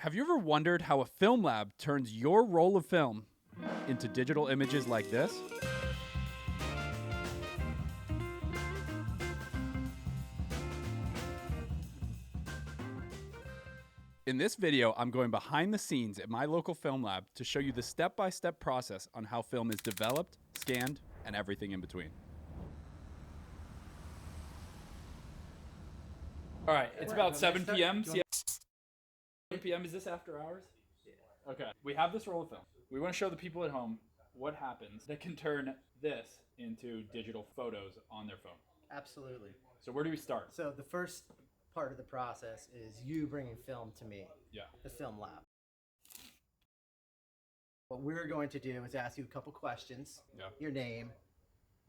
Have you ever wondered how a film lab turns your roll of film into digital images like this? In this video, I'm going behind the scenes at my local film lab to show you the step-by-step process on how film is developed, scanned, and everything in between. All right, it's about 7 p.m. 7 p.m. Is this after hours? Yeah. Okay. We have this roll of film. We want to show the people at home what happens that can turn this into digital photos on their phone. Absolutely. So where do we start? So the first part of the process is you bringing film to me. Yeah. The film lab. What we're going to do is ask you a couple questions. Yeah. Your name,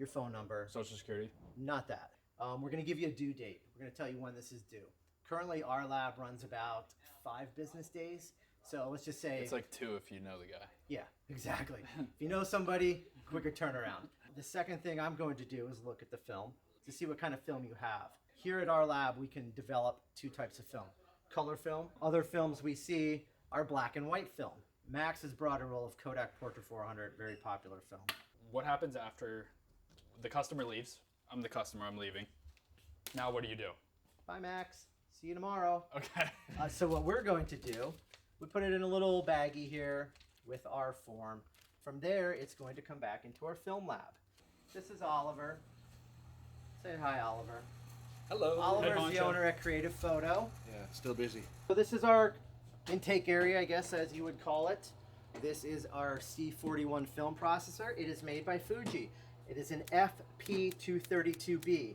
your phone number. Social Security? Not that. We're going to give you a due date. We're going to tell you when this is due. Currently, our lab runs about 5 business days. So let's just say... It's like 2 if you know the guy. Yeah, exactly. If you know somebody, quicker turnaround. The second thing I'm going to do is look at the film to see what kind of film you have. Here at our lab, we can develop 2 types of film. Color film. Other films we see are black and white film. Max has brought a roll of Kodak Portra 400, very popular film. What happens after the customer leaves? I'm the customer, I'm leaving. Now what do you do? Bye, Max. See you tomorrow. Okay. So what we're going to do, we put it in a little baggie here with our form. From there, it's going to come back into our film lab. This is Oliver. Say hi, Oliver. Hello. Oliver's the owner at Creative Photo. Yeah, still busy. So this is our intake area, I guess, as you would call it. This is our C41 film processor. It is made by Fuji. It is an FP232B.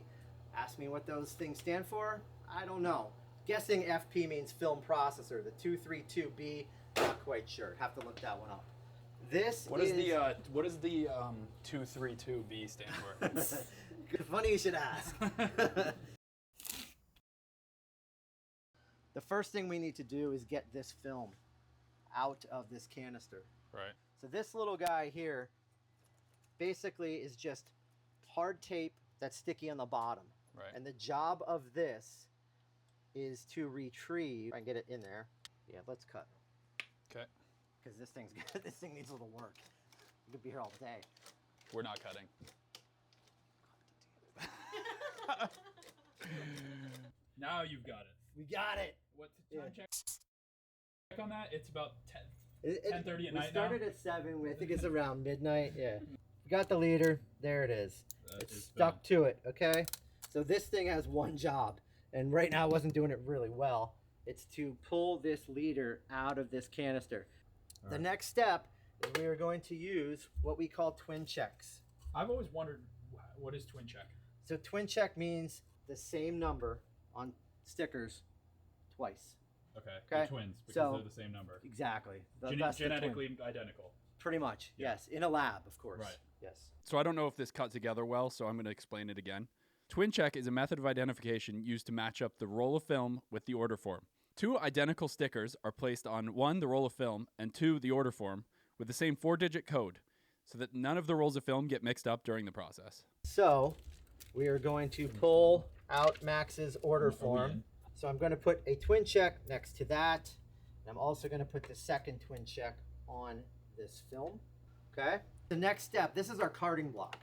Ask me what those things stand for. I don't know. Guessing FP means film processor. The 232B, not quite sure. Have to look that one up. What does the 232B stand for? Funny you should ask. The first thing we need to do is get this film out of this canister. Right. So this little guy here basically is just hard tape that's sticky on the bottom. Right. And the job of this is to retrieve and get it in there. Yeah, let's cut. Okay. Because this thing needs a little work. We could be here all day. We're not cutting. Now you've got it. We got it. What's the time check on that? It's about 10:30 at night now. We started at 7. I think it's around midnight. Yeah. We got the leader. There it is. It's stuck to it. Okay. So this thing has one job, and right now it wasn't doing it really well. It's to pull this leader out of this canister. All the right. next step is we are going to use what we call twin checks. I've always wondered, what is twin check? So twin check means the same number on stickers twice. Okay. Okay. They're twins because So- they're the same number. Exactly. That's the twin. Genetically identical. Pretty much. Yeah. Yes. In a lab, of course. Right. Yes. So I don't know if this cut together well, so I'm going to explain it again. Twin check is a method of identification used to match up the roll of film with the order form. 2 identical stickers are placed on 1, the roll of film, and 2, the order form, with the same 4-digit code, so that none of the rolls of film get mixed up during the process. So we are going to pull out Max's order form. So I'm going to put a twin check next to that. And I'm also going to put the second twin check on this film. Okay. The next step, this is our carding block.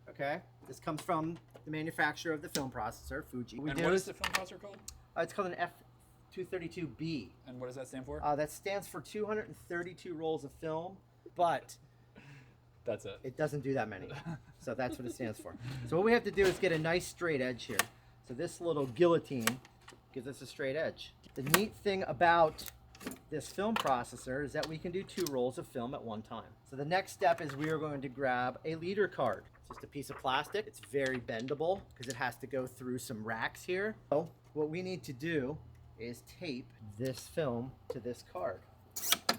Okay. This comes from the manufacturer of the film processor, Fuji. And what is the film processor called? It's called an F232B. And what does that stand for? That stands for 232 rolls of film, but That's it. it doesn't do that many. So that's what it stands for. So what we have to do is get a nice straight edge here. So this little guillotine gives us a straight edge. The neat thing about this film processor is that we can do 2 rolls of film at one time. So the next step is we are going to grab a leader card. It's just a piece of plastic. It's very bendable because it has to go through some racks here. So what we need to do is tape this film to this card.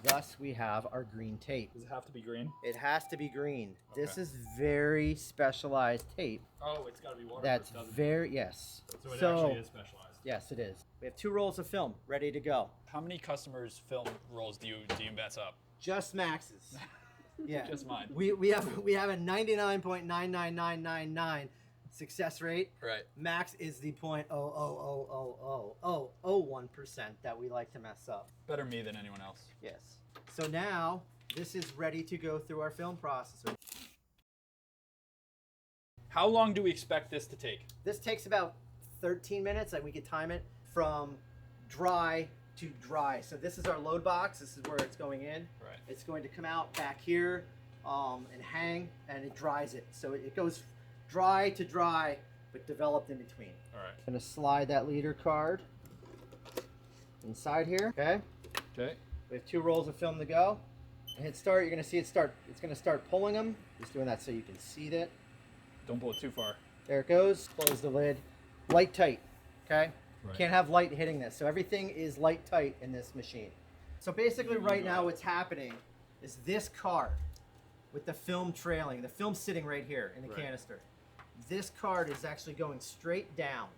Thus we have our green tape. Does it have to be green? It has to be green. Okay. This is very specialized tape. Oh, it's got to be waterproof. That's doesn't it? very, yes. So it actually is specialized. Yes, it is. We have 2 rolls of film ready to go. How many customers' film rolls do you mess up? Just Max's. Yeah. Just mine. We have a 99.99999 success rate. Right. Max is the 0.0000001% that we like to mess up. Better me than anyone else. Yes. So now this is ready to go through our film processor. How long do we expect this to take? This takes about 13 minutes. Like we could time it from dry to dry. So this is our load box. This is where it's going in. Right. It's going to come out back here and hang, and it dries it. So it goes dry to dry, but developed in between. All right. I'm gonna slide that leader card inside here. Okay. Okay. We have 2 rolls of film to go. And hit start. You're gonna see it start. It's gonna start pulling them. Just doing that so you can see that. Don't pull it too far. There it goes. Close the lid. Light tight. Okay. Right. Can't have light hitting this. So everything is light tight in this machine. So basically right now what's happening is this card with the film trailing, the film sitting right here in the canister. This card is actually going straight down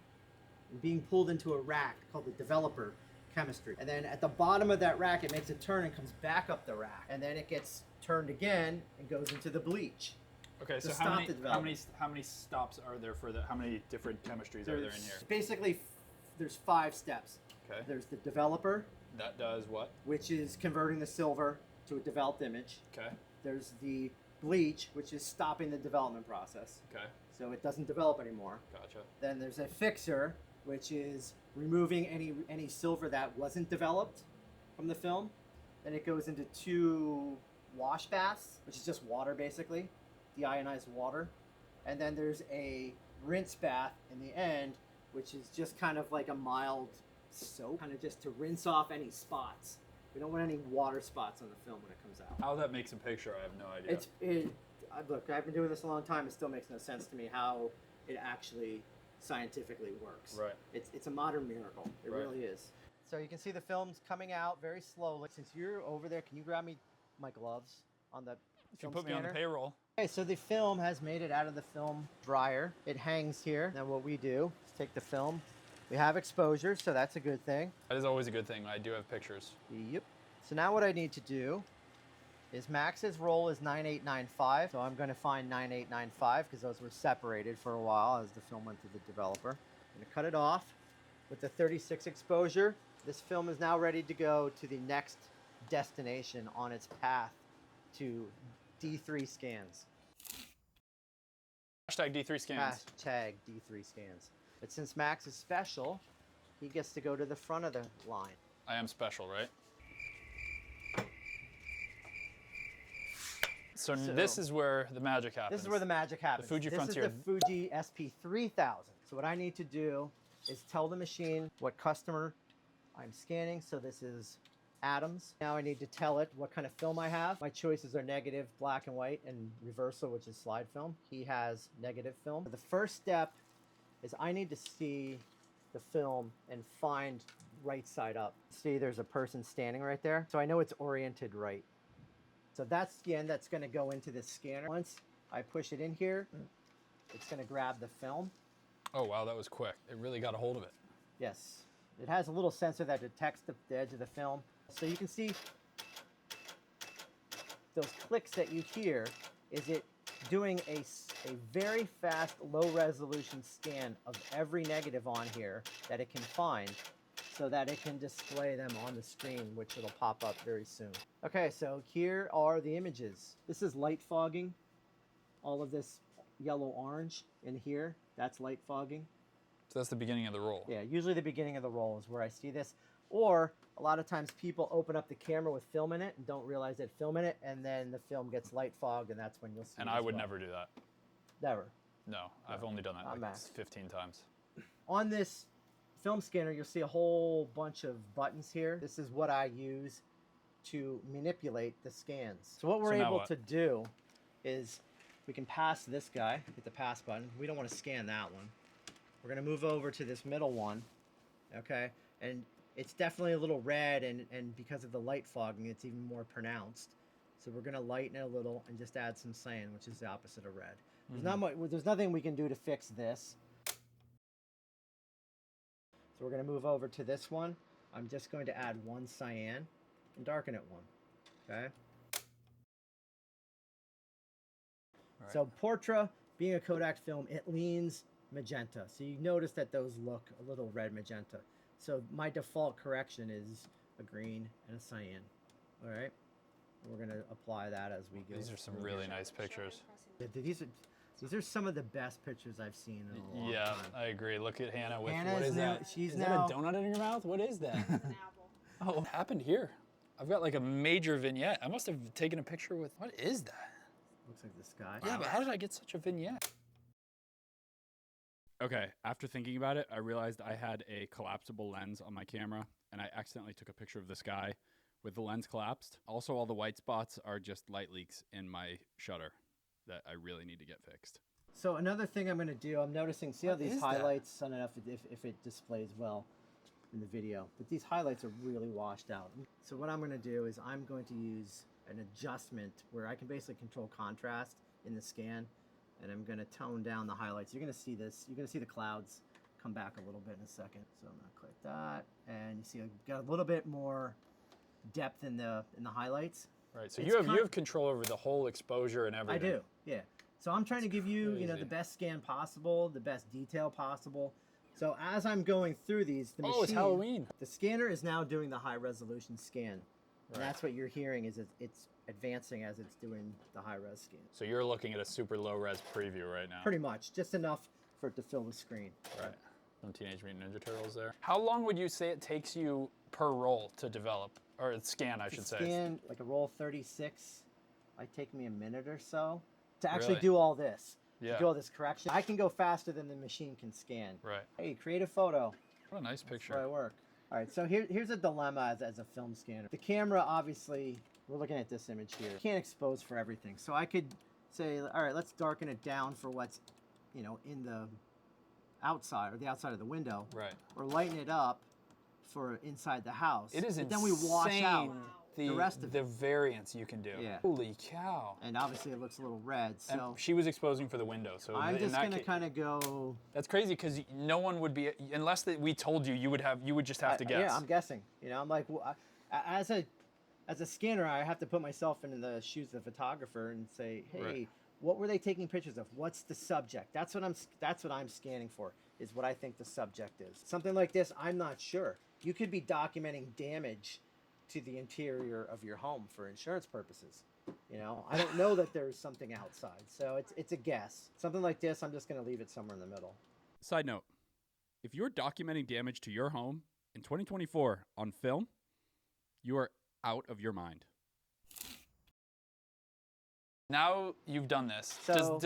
and being pulled into a rack called the developer chemistry. And then at the bottom of that rack, it makes a turn and comes back up the rack. And then it gets turned again and goes into the bleach. Okay, so to how stop many, the development. how many stops are there for the, how many different chemistries are there in here? Basically, there's 5 steps. Okay. There's the developer, That does what? which is converting the silver to a developed image. Okay. There's the bleach, which is stopping the development process, Okay. so it doesn't develop anymore. Gotcha. Then there's a fixer, which is removing any silver that wasn't developed from the film. Then it goes into 2 wash baths, which is just water basically, deionized water. And then there's a rinse bath in the end, which is just kind of like a mild soap, kind of just to rinse off any spots. We don't want any water spots on the film when it comes out. How that makes a picture, I have no idea. Look, I've been doing this a long time. It still makes no sense to me how it actually scientifically works. Right. It's a modern miracle. It Right. really is. So you can see the film's coming out very slowly. Since you're over there, can you grab me my gloves on the If you film put me on the scanner? payroll. Okay, so the film has made it out of the film dryer. It hangs here. Now what we do is take the film. We have exposure, so that's a good thing. That is always a good thing when I do have pictures. Yep. So now what I need to do is Max's roll is 9895. So I'm going to find 9895 because those were separated for a while as the film went to the developer. I'm going to cut it off with the 36 exposure. This film is now ready to go to the next destination on its path to D3 scans. Hashtag D3 scans. Hashtag D3 scans. But since Max is special, he gets to go to the front of the line. I am special, right? So this is where the magic happens. This is where the magic happens. Fuji this Frontier. is the Fuji SP3000. So what I need to do is tell the machine what customer I'm scanning. So this is Adams. Now I need to tell it what kind of film I have. My choices are negative, black and white, and reversal, which is slide film. He has negative film. The first step is I need to see the film and find right side up. See, there's a person standing right there. So I know it's oriented right. So that scan that's going to go into this scanner. Once I push it in here, it's going to grab the film. Oh, wow, that was quick. It really got a hold of it. Yes. It has a little sensor that detects the edge of the film. So you can see those clicks that you hear is it doing a very fast, low-resolution scan of every negative on here that it can find so that it can display them on the screen, which it'll pop up very soon. Okay, so here are the images. This is light fogging. All of this yellow-orange in here, that's light fogging. So that's the beginning of the roll. Yeah, usually the beginning of the roll is where I see this. Or a lot of times people open up the camera with film in it and don't realize that film in it, and then the film gets light fogged, and that's when you'll see it. And I would never do that. Never. No, I've only done that Not like Max. 15 times. On this film scanner, you'll see a whole bunch of buttons here. This is what I use to manipulate the scans. So what we're So now able what? to do is we can pass this guy, hit the pass button. We don't want to scan that one. We're going to move over to this middle one, okay? And it's definitely a little red, and because of the light fogging, it's even more pronounced. So we're going to lighten it a little and just add some cyan, which is the opposite of red. There's not much, there's nothing we can do to fix this. So we're going to move over to this one. I'm just going to add 1 cyan and darken it 1, okay? Right. So Portra being a Kodak film, it leans magenta. So you notice that those look a little red magenta. So my default correction is a green and a cyan. All right. We're going to apply that as we go. These are some really nice pictures. These are some of the best pictures I've seen in a long time. I agree. Look at Hannah with Hannah's what is now- that? she's is now- that a donut in your mouth? What is that? It's an apple. Oh, what happened here? I've got like a major vignette. I must have taken a picture with, what is that? Looks like the sky. Yeah, but how did I get such a vignette? Okay, after thinking about it, I realized I had a collapsible lens on my camera, and I accidentally took a picture of the sky with the lens collapsed. Also, all the white spots are just light leaks in my shutter that I really need to get fixed. So another thing I'm going to do, I'm noticing, see how What these is that? highlights, I don't know if it displays well in the video, but these highlights are really washed out. So what I'm going to do is I'm going to use an adjustment where I can basically control contrast in the scan, and I'm going to tone down the highlights. You're going to see this, you're going to see the clouds come back a little bit in a second. So I'm going to click that, and you see I've got a little bit more depth in the highlights. Right, so It's you have kind- control over the whole exposure and everything. I do, yeah. So I'm trying to give you, crazy. the best scan possible, the best detail possible. So as I'm going through these, the machine, Oh, it's Halloween. the scanner is now doing the high resolution scan. Right. And that's what you're hearing is it's advancing as it's doing the high res scan. So you're looking at a super low res preview right now. Pretty much, just enough for it to fill the screen. Right. Some Teenage Mutant Ninja Turtles there. How long would you say it takes you per roll to develop, or scan, I should say? Scan like a roll 36, might take me a minute or so to actually Really? do all this. Yeah. To do all this correction. I can go faster than the machine can scan. Right. Hey, create a photo. What a nice That's picture. where I work. All right, so here's a dilemma as a film scanner. The camera, obviously, we're looking at this image here. Can't expose for everything. So I could say, all right, let's darken it down for what's, in the outside or the outside of the window. Right. Or lighten it up for inside the house. It is but insane. then we wash out the rest of the it. variance you can do. Yeah. Holy cow. And obviously it looks a little red. And So she was exposing for the window, so I'm in just that going to ca- kind of go. That's crazy because no one would be unless we told you. You would just have to guess. Yeah, I'm guessing. I'm like, as a scanner, I have to put myself in the shoes of the photographer and say, hey, Right. what were they taking pictures of? What's the subject? That's what I'm scanning for. Is what I think the subject is. Something like this, I'm not sure. You could be documenting damage to the interior of your home for insurance purposes. I don't know that there's something outside, so it's a guess. Something like this, I'm just going to leave it somewhere in the middle. Side note, if you're documenting damage to your home in 2024 on film, you are out of your mind. Now you've done this. So-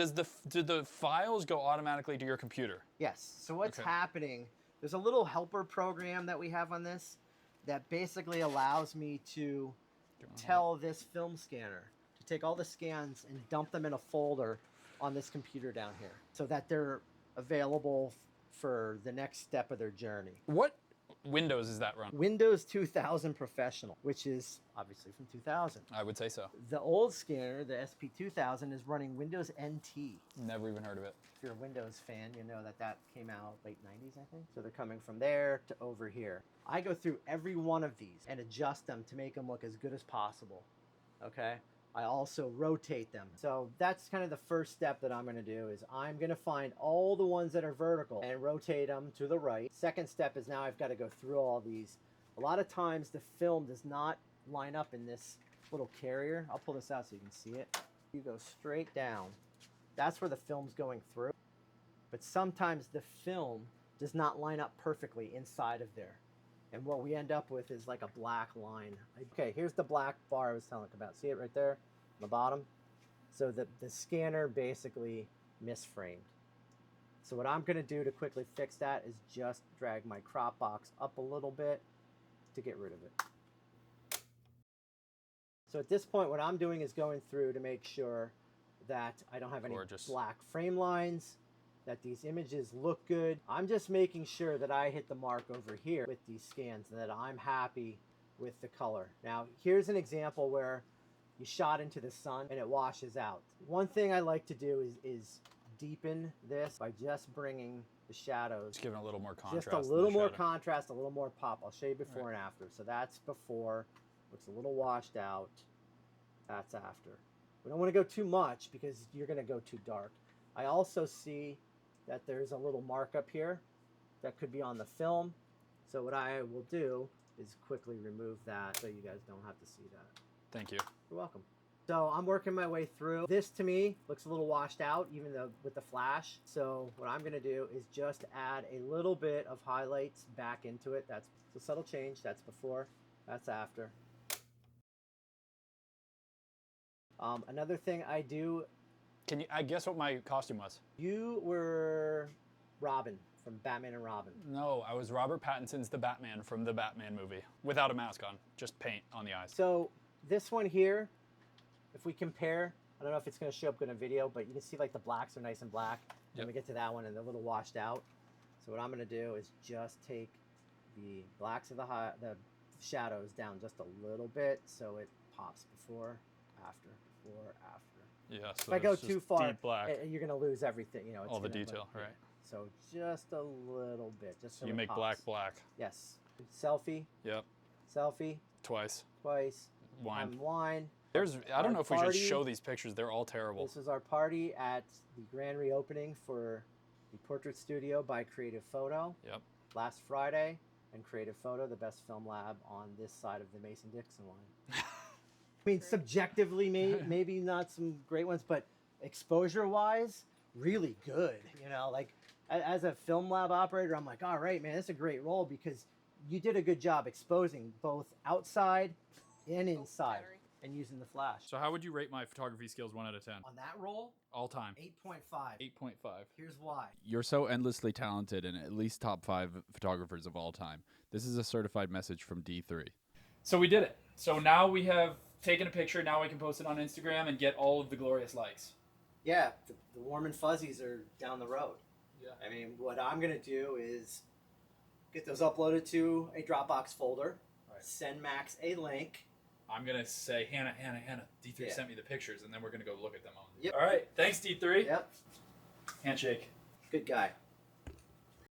Do the files go automatically to your computer? Yes. So what's Okay. happening, there's a little helper program that we have on this that basically allows me to tell this film scanner to take all the scans and dump them in a folder on this computer down here so that they're available for the next step of their journey. What Windows is that run? Windows 2000 Professional, which is obviously from 2000. I would say so. The old scanner, the SP2000, is running Windows NT. Never even heard of it. If you're a Windows fan, you know that came out late 90s, I think. So they're coming from there to over here. I go through every one of these and adjust them to make them look as good as possible. Okay? I also rotate them. So that's kind of the first step that I'm going to do is I'm going to find all the ones that are vertical and rotate them to the right. Second step is now I've got to go through all these. A lot of times the film does not line up in this little carrier. I'll pull this out so you can see it. You go straight down. That's where the film's going through. But sometimes the film does not line up perfectly inside of there. And what we end up with is like a black line. Okay, here's the black bar I was telling you about. See it right there on the bottom? So the scanner basically misframed. So what I'm going to do to quickly fix that is just drag my crop box up a little bit to get rid of it. So at this point, what I'm doing is going through to make sure that I don't have any Gorgeous. black frame lines, that these images look good. I'm just making sure that I hit the mark over here with these scans and that I'm happy with the color. Now, here's an example where you shot into the sun and it washes out. One thing I like to do is deepen this by just bringing the shadows. Just giving a little more contrast. Just a in the little more shadow. contrast, a little more pop. I'll show you before and after. So that's before, looks a little washed out. That's after. We don't want to go too much because you're going to go too dark. I also see that there's a little markup here that could be on the film. So what I will do is quickly remove that so you guys don't have to see that. Thank you. You're welcome. So I'm working my way through. This to me looks a little washed out, even though with the flash. So what I'm gonna do is just add a little bit of highlights back into it. That's a subtle change. That's before, that's after. Another thing I do. Can you? I guess what my costume was. You were Robin from Batman and Robin. No, I was Robert Pattinson's the Batman from the Batman movie, without a mask on, just paint on the eyes. So this one here, if we compare, I don't know if it's going to show up good in a video, but you can see like the blacks are nice and black. Then we get to that one and they're a little washed out. So what I'm going to do is just take the blacks of the shadows down just a little bit so it pops before, after, before, after. Yeah, so If I go it's just too far, deep black. you're going to lose everything. You know, it's All the gonna, detail, like, right. So just a little bit. Just so You it make pops. black. Yes. Selfie, Yep, selfie, twice. twice. Wine. Wine. There's. I don't know if we should party. show these pictures. They're all terrible. This is our party at the grand reopening for the Portrait Studio by Creative Photo Yep. last Friday. And Creative Photo, the best film lab on this side of the Mason-Dixon line. I mean, subjectively, maybe not some great ones, but exposure-wise, really good. You know, like as a film lab operator, I'm like, all right, man, that's a great role because you did a good job exposing both outside and inside and using the flash. So how would you rate my photography skills 1 out of 10? On that roll, All time. 8.5. 8.5. Here's why. You're so endlessly talented and at least top 5 photographers of all time. This is a certified message from D3. So we did it. So now we have taken a picture. Now we can post it on Instagram and get all of the glorious likes. Yeah, the warm and fuzzies are down the road. Yeah. I mean, what I'm going to do is get those uploaded to a Dropbox folder, send Max a link. I'm going to say, Hannah, D3 Yeah. sent me the pictures, and then we're going to go look at them. Yep. All right. Thanks, D3. Yep. Handshake. Good guy.